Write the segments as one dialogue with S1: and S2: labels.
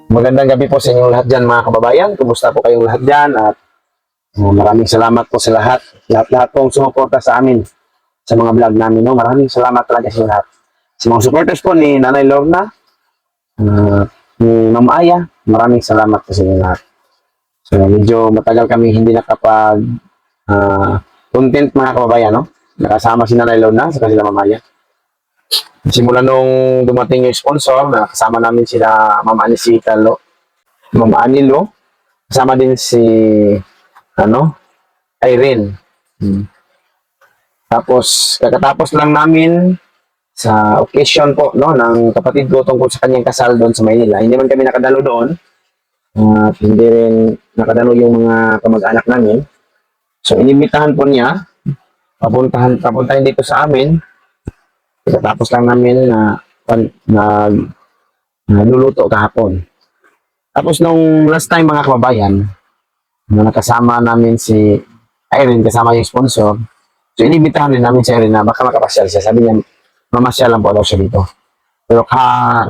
S1: Magandang gabi po sa inyong lahat dyan mga kababayan. Kumusta po kayong lahat dyan? At maraming salamat po sa lahat. Lahat-lahat pong sumuporta sa amin sa mga vlog namin. No? Maraming salamat talaga sa lahat. Sa mga supporters po ni Nanay Lorna, ni Ma'am Aya, maraming salamat po sa inyo lahat. So medyo matagal kami hindi nakapag content mga kababayan. No? Nakasama si Nanay Lorna sa sila Ma'am Aya. Simula nung dumating yung sponsor, nakasama namin sila Ma'am Anisita Lo, Ma'am Anilo, kasama din si Irene. Tapos kakatapos lang namin sa occasion po ng kapatid ko tungkol sa kanyang kasal doon sa Maynila. Hindi man kami nakadalo doon at hindi rin nakadalo yung mga kamag-anak namin. So inimbitahan po niya papuntahin dito sa amin. Kakatapos lang namin na naluluto kahapon. Tapos nung last time mga kababayan, nakasama namin si Irene kasama yung sponsor. So, inibitahan din namin si Irene na baka makapasyal siya. Sabi niya, mamasyal lang po daw siya dito. Pero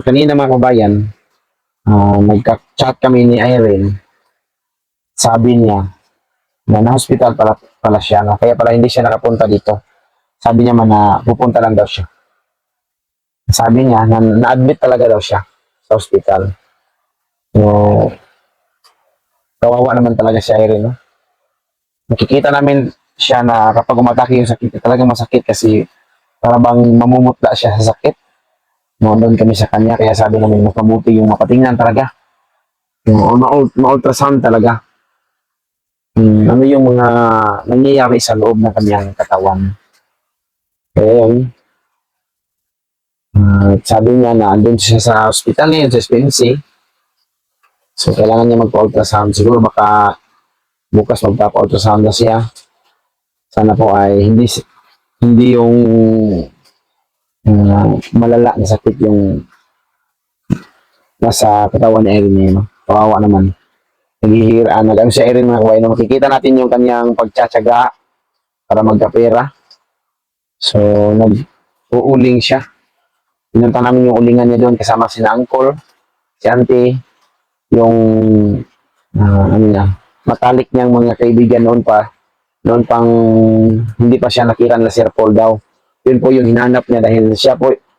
S1: kanina mga kabayan, nagka-chat kami ni Irene. Sabi niya, na hospital pala siya. No? Kaya pala hindi siya nakapunta dito. Sabi niya man na pupunta lang daw siya. Sabi niya, na-admit talaga daw siya sa hospital. So, kawawa naman talaga si Irene. No? Nakikita namin siya na kapag umatake yung sakit, talagang masakit kasi para bang mamumutla siya sa sakit. Doon kami sa kanya, kaya sabi namin mas mabuti yung mapatingnan talaga. Yung ma-ultrasound talaga. Ano yung mga nangyayari sa loob ng kanyang katawan. Kaya yun, sabi niya na andun siya sa hospital ngayon, sa SPNC. So, kailangan niya magpa-ultrasound. Siguro baka bukas magpapa-ultrasound na siya. Sana po ay hindi yung malala na sakit yung nasa katawan ni Erin. No? Kawawa naman. Nag-ano si Erin mga kawain. Makikita natin yung kanyang pagtsatsaga para magkapera. So, nag-uuling siya. Pinunta namin yung ulingan niya doon kasama si uncle, si auntie, yung matalik niyang mga kaibigan noon pang hindi pa siya nakita na Sir Paul daw. Yun po yung hinanap niya dahil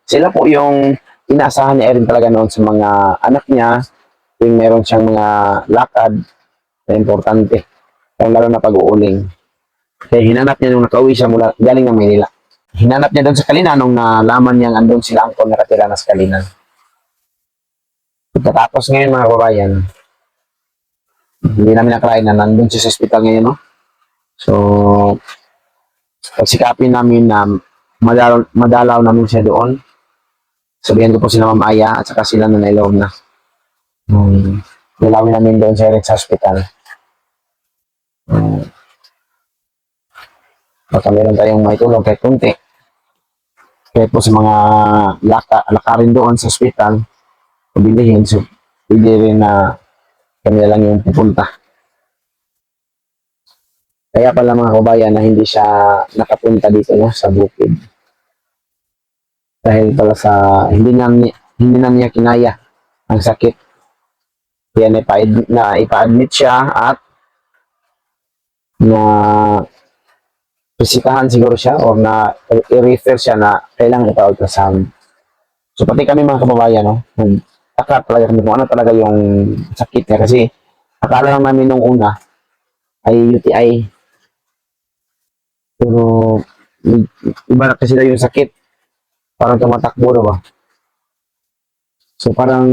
S1: sila po yung inaasahan ni Erin talaga noon sa mga anak niya, yung meron siyang mga lakad na importante, lalo na pag-uuling. Kaya hinanap niya nung nakauwi siya galing ng Manila. Hinanap niya doon sa Kalinan nung nalaman niyang andun sila angkol nakatira na sa Kalinan. Pagkatapos ngayon mga kabayan, hindi namin nakalain na nandun siya sa hospital ngayon, no? So, pagsikapin namin na madalaw namin siya doon. Sabihan ko po sila Ma'am Aya at saka sila Nanay Lorna. Dalawin namin doon sa Eric's Hospital. Baka meron tayong may tulong kahit kunti. Kahit po sa mga lakarin doon sa hospital, pabilihin. So, pwede rin na kami lang yung pupunta. Kaya pala mga kabayan na hindi siya nakapunta dito sa bukid. Dahil pala sa hindi na niya kinaya ang sakit. Kaya na ipa-admit siya at na bisitahan siguro siya o na i-refer siya na kailangan ipa-ultrasound. So pati kami mga kababayan, no, taka talaga kami kung ano talaga yung sakit niya kasi akala lang namin nung una ay UTI. Pero iba na kasi yung sakit. Parang tumatakbo na ba? So parang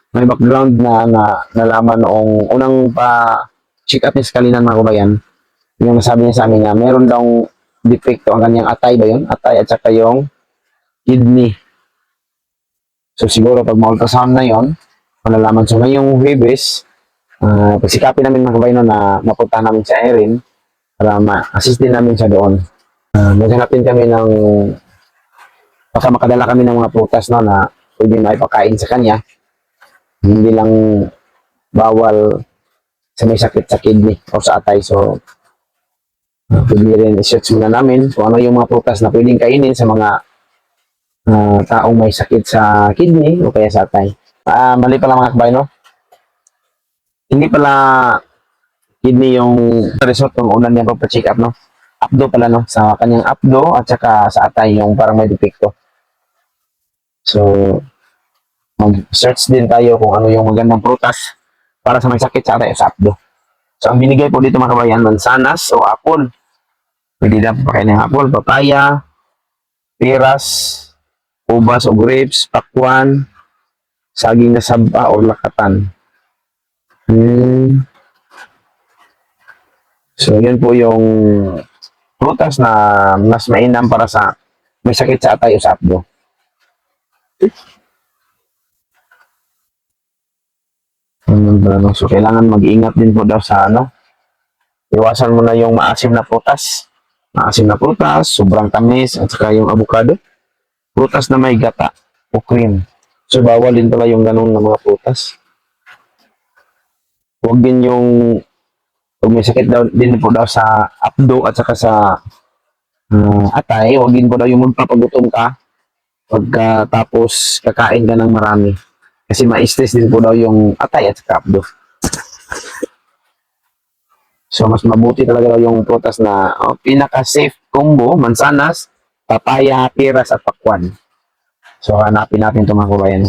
S1: may background na nalaman noong unang pa-check up niya sa Kalinan mga kabayan. Yung nasabi niya sa amin na meron daw defecto ang kanyang atay ba yun? Atay at saka yung kidney. So siguro pag ma-ultrasound na yun, malalaman. So ngayong Huwebes, pagsikapin namin mga kabayan na mapunta namin sa Erin para ma-assist din namin siya doon. Maghanapin kami ng baka makadala kami ng mga prutas na pwede na ipakain sa kanya. Hindi lang bawal sa may sakit sa kidney o sa atay. So, pwede rin i-search muna namin kung ano yung mga prutas na pwedeng kainin sa mga taong may sakit sa kidney o kaya sa atay. Mali pala mga kabay, no? Hindi pala kidney yung result ng unang niya pagpa-check up, no? Apdo pala, no? Sa kanyang apdo at saka sa atay yung parang may depekto. So, mag-search din tayo kung ano yung magandang prutas para sa may sakit sa atay o sa apdo. So, ang binigay po dito mga kabayan, mansanas o apple. Pwede na pakain ng apple, papaya, peras, ubas o grapes, pakwan, saging na saba o lakatan. Hmm. So, yun po yung prutas na mas mainam para sa may sakit sa atay o sa apdo. So, kailangan mag-ingat din po daw sa ano, iwasan mo na yung maasim na prutas. Maasim na prutas, sobrang tamis, at saka yung avocado. Prutas na may gata o cream. So, bawal din pala yung ganun na mga prutas. Huwag din yung, pag may sakit daw, din po daw sa apdo at saka sa atay, huwag din po daw yung magpapagutom ka pagkatapos kakain ka ng marami. Kasi ma-stress din po daw yung atay at saka apdo. So, mas mabuti talaga yung prutas na pinaka-safe combo, mansanas, papaya, peras, at pakwan. So, hanapin natin ito mga kabayan.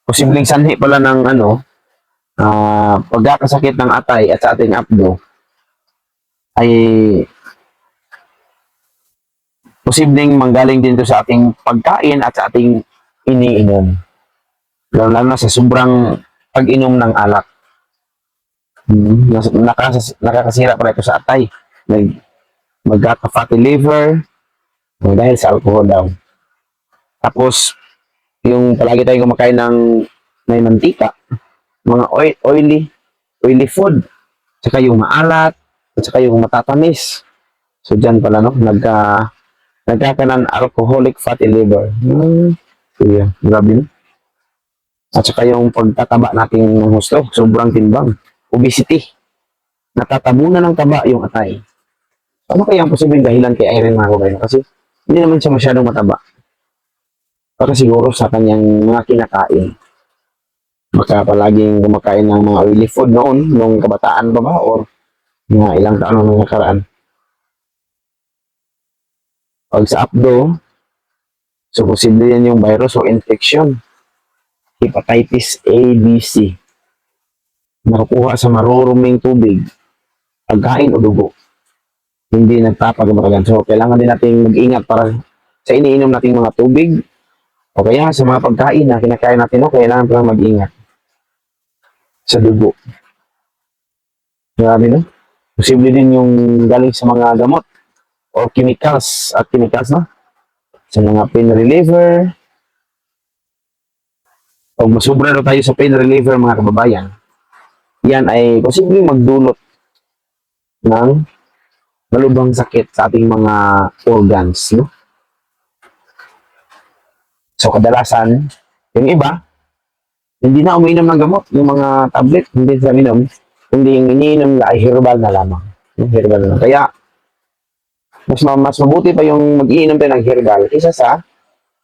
S1: Posibleng sanhi pala ng pagkakasakit ng atay at sa ating apdo ay posibleng manggaling din ito sa ating pagkain at sa ating iniinom. Lalo na sa sobrang pag-inom ng alak. Nakakasira pala ito sa atay. Magkaka-fatty liver dahil sa alcohol daw. Tapos, yung palagi tayong kumakain ng may mantika, mga oily food, saka yung maalat, at saka yung matatamis. So, dyan pala, no? Nagkakanan alcoholic fatty liver. So, yeah, grabe, no? At saka yung pagtataba natin ng husto, sobrang timbang. Obesity. Natatabunan ng taba yung atay. Ano kaya ang posibleng dahilan kay Irene mga kabayan? Kasi hindi naman siya masyadong mataba. Para siguro sa kanyang mga kinakain. Baka palaging kumakain ng mga oily food noon, nung kabataan pa ba? Or mga ilang taon nung nakaraan. Pag sa apdo, so posible yan yung virus o infection. Hepatitis A, B, C. Nakukuha sa maruruming tubig, pagkain o dugo. Hindi nagpapagabagagan. So, kailangan din natin mag-ingat para sa iniinom nating mga tubig o kaya sa mga pagkain na kinakain natin, no, kailangan pa mag-ingat sa dugo. Grabe, no? Posible din yung galing sa mga gamot o chemicals, no? Sa mga pain reliever. Pag masubra na tayo sa pain reliever, mga kababayan, yan ay posibleng magdulot ng malubhang sakit sa ating mga organs, no? So, kadalasan, yung iba, hindi na umiinom ng gamot, yung mga tablet, hindi sila minom, hindi yung iniinom na ay herbal na lamang. Yung herbal na lang. Kaya, mas mabuti pa yung mag-iinom tayo ng herbal kaysa sa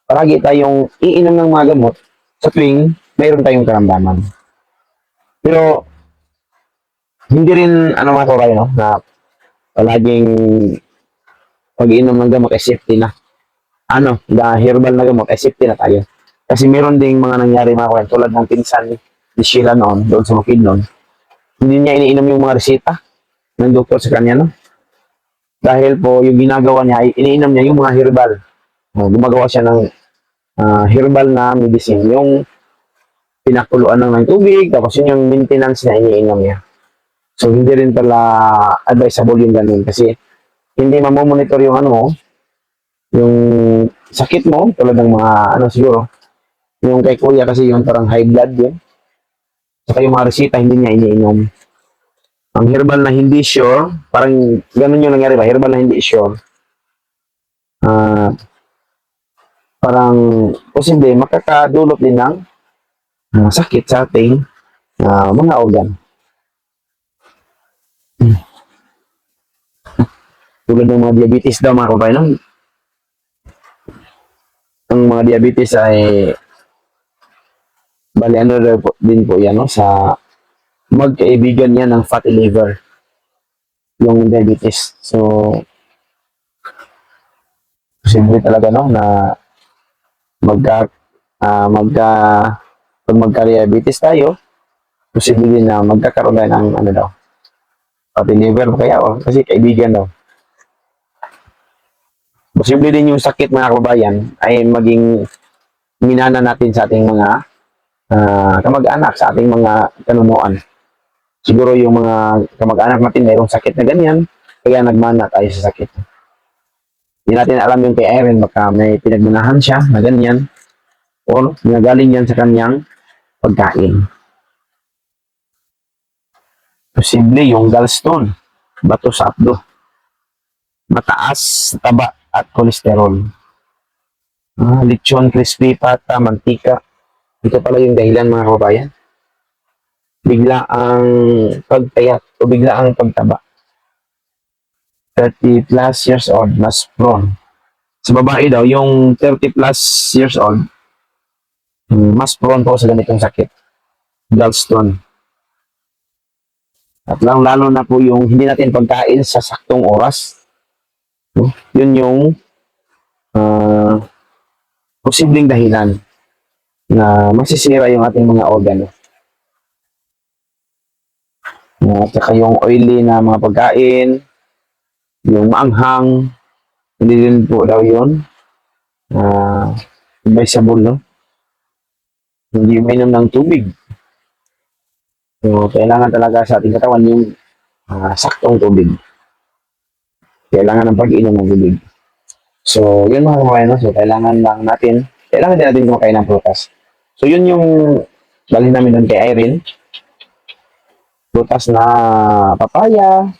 S1: palagi tayong iinom ng mga gamot sa tuwing mayroon tayong karamdaman. Pero, hindi rin, mga kabayan, no, na palaging pag-iinom ng gamot ay safety na. Herbal na gamot ay safety na tayo. Kasi meron ding mga nangyari mga kabayan, tulad ng pinsan ni Sheila noon, doon sa Bukidnon, hindi niya iniinom yung mga reseta ng doktor sa kanya, no? Dahil po, yung ginagawa niya, ay iniinom niya yung mga herbal. Gumagawa siya ng herbal na medicine. Yung pinakuluan ng tubig, tapos yun yung maintenance na iniinom niya. So, hindi rin pala advisable yung ganun. Kasi, hindi mamomonitor yung yung sakit mo, tulad ng mga, siguro, yung kay kuya kasi yung parang high blood yun. Saka yung mga resita, hindi niya iniinom. Ang herbal na hindi sure, parang ganun yung nangyari ba? Herbal na hindi sure. Parang posible makakadulot din ng sakit sa ating mga organ. Tulad ng mga diabetes daw mga kabayan. Ang mga diabetes ay Bali, ano din po yan, no? Sa magkaibigan yan ng fatty liver, yung diabetes. So, posible talaga, no, na magka, magka, pag magka-diabetes tayo, posible din na magkakaroon tayo ng, ano daw, fatty liver, kaya, kasi kaibigan daw. Posible din yung sakit, mga kababayan, ay maging minana natin sa ating mga kamag-anak, sa ating mga kanunuan. Siguro yung mga kamag-anak natin mayroong sakit na ganyan, kaya nagmana tayo sa sakit. Hindi natin alam yung kay Irene, baka may pinagmanahan siya na ganyan, o nagaling yan sa kanyang pagkain. Posible yung gallstone, bato sa abdo, mataas taba at kolesterol. Lechon, crispy, pata, mantika. Ito pala yung dahilan, mga kababayan. Bigla ang pagpayat o bigla ang pagtaba. 30 plus years old, mas prone. Sa babae daw, yung 30 plus years old, mas prone po sa ganitong sakit. Gallstone. At lalo na po yung hindi natin pagkain sa saktong oras. Yun yung posibleng dahilan na masisira yung ating mga organo. At saka yung oily na mga pagkain, yung maanghang, hindi din po daw yun. Advisable, no? Hindi uminom ng tubig. So, kailangan talaga sa ating katawan yung saktong tubig. Kailangan ng pag-inom ng tubig. So, yun mga kabayan, no? So, kailangan din natin kumakain ng prutas. So, yun yung dalhin namin doon kay Irene. Prutas na papaya,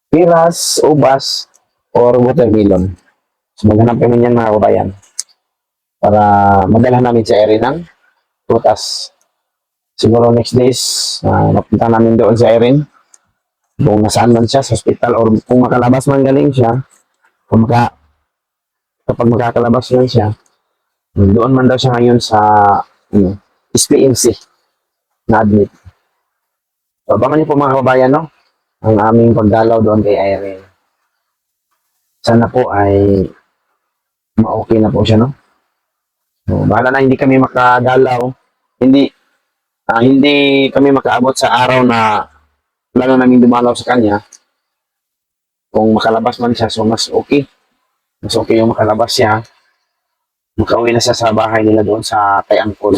S1: piras, ubas, or watermelon. So, maghanap kami niyan, mga kabayan, para madala namin si Irene ng prutas. Siguro next days, napunta namin doon si Irene. Kung nasaan man siya, sa hospital, or kung makalabas man galing siya, kapag makakalabas man siya, doon man daw siya ngayon sa SPMC na admit. So, abangan niyo po, mga kababayan, no? Ang aming pagdalaw doon kay Irene. Sana po ay ma-okay na po siya, no? So, bahala na hindi kami makadalaw, hindi kami makaabot sa araw na plano namin dumalaw sa kanya. Kung makalabas man siya, so mas okay. Mas okay yung makalabas siya. Makauwi na siya sa bahay nila doon sa kay Angkol.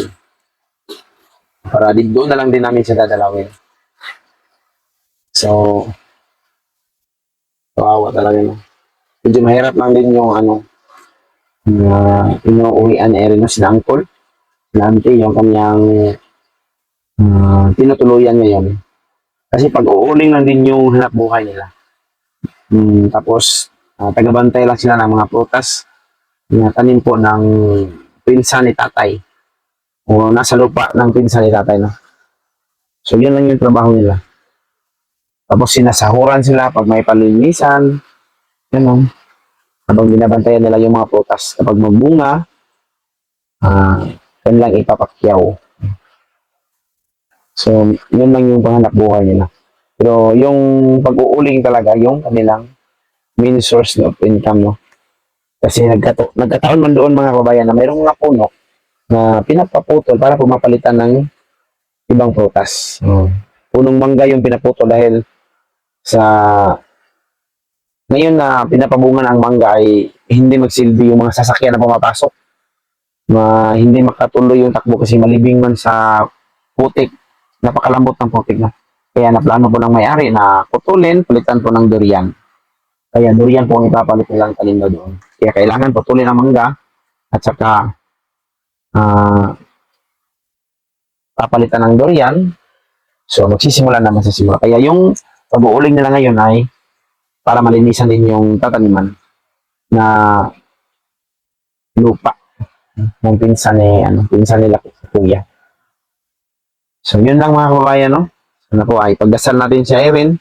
S1: Para doon na lang din namin siya dadalawin. So, kawawa talaga, no? Medyo mahirap lang din yung inuuwian ni Erin sila Angkol. Sila Auntie, yung kanyang tinutuluyan ngayon. Kasi pag-uuling lang din yung hanap buhay nila. Tapos, tagabantay lang sila ng mga prutas na tanim po ng pinsan ni tatay. O nasa lupa ng pinsan ni tatay, no? So, yun lang yung trabaho nila. Tapos, sinasahuran sila pag may palinisan. Yan, habang binabantayan nila yung mga prutas. Kapag magbunga, yan lang ipapakyaw. So, yun lang yung panghanap buhay nila. Pero yung pag-uuling talaga, yung kanilang main source of income, no? Kasi nagkataon man doon, mga kababayan, na mayroong mga puno na pinapaputol para pumapalitan ng ibang prutas. Punong mangga yung pinaputol dahil sa ngayon na pinapabungan ang mangga ay hindi magsilbi yung mga sasakyan na pumapasok. Hindi makatuloy yung takbo kasi malibing man sa putik. Napakalambot ng putik na. Kaya naplano po ng may-ari na putulin, palitan po ng durian. Kaya durian po ang ipapalit nilang tanim na doon. Kaya kailangan putulin ang mangga at saka papalitan ng durian. So magsisimula naman sa simula. Kaya yung pag-uuling nila ngayon ay para malinisan din yung tataniman na lupa ng pinsan nila kuya. So yun lang, mga kababayan, no? Sana po ay pagdasal natin si Irene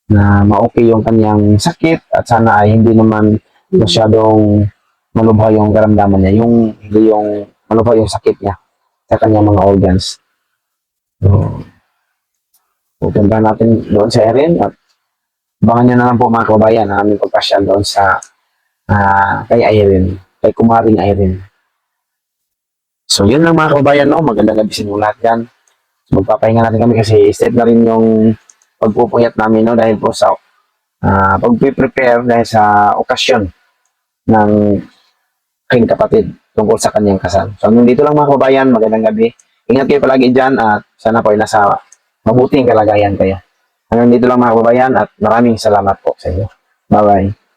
S1: na ma-okay yung kanyang sakit at sana ay hindi naman masyadong malubha yung karamdaman niya, hindi yung malubha yung sakit niya. sa kanyang mga organs. So, pupunta natin doon sa Erin at abangan nyo na lang po mga kababayan na aming pagpasyal doon sa kay Irene, kay Kumaring Irene. So, yun lang mga kababayan, no? Magandang gabi sa inyo lahat dyan. So, magpapahinga natin kami kasi step na rin yung pagpupuyat namin, no? Dahil po sa pag-prepare dahil sa okasyon ng aking kapatid tungkol sa kanyang kasal. So, nandito lang mga kababayan, magandang gabi. Ingat kayo palagi dyan at sana po ay nasa mabuting kalagayan kayo. Hanggang dito lang mga kababayan at maraming salamat po sa inyo. Bye-bye.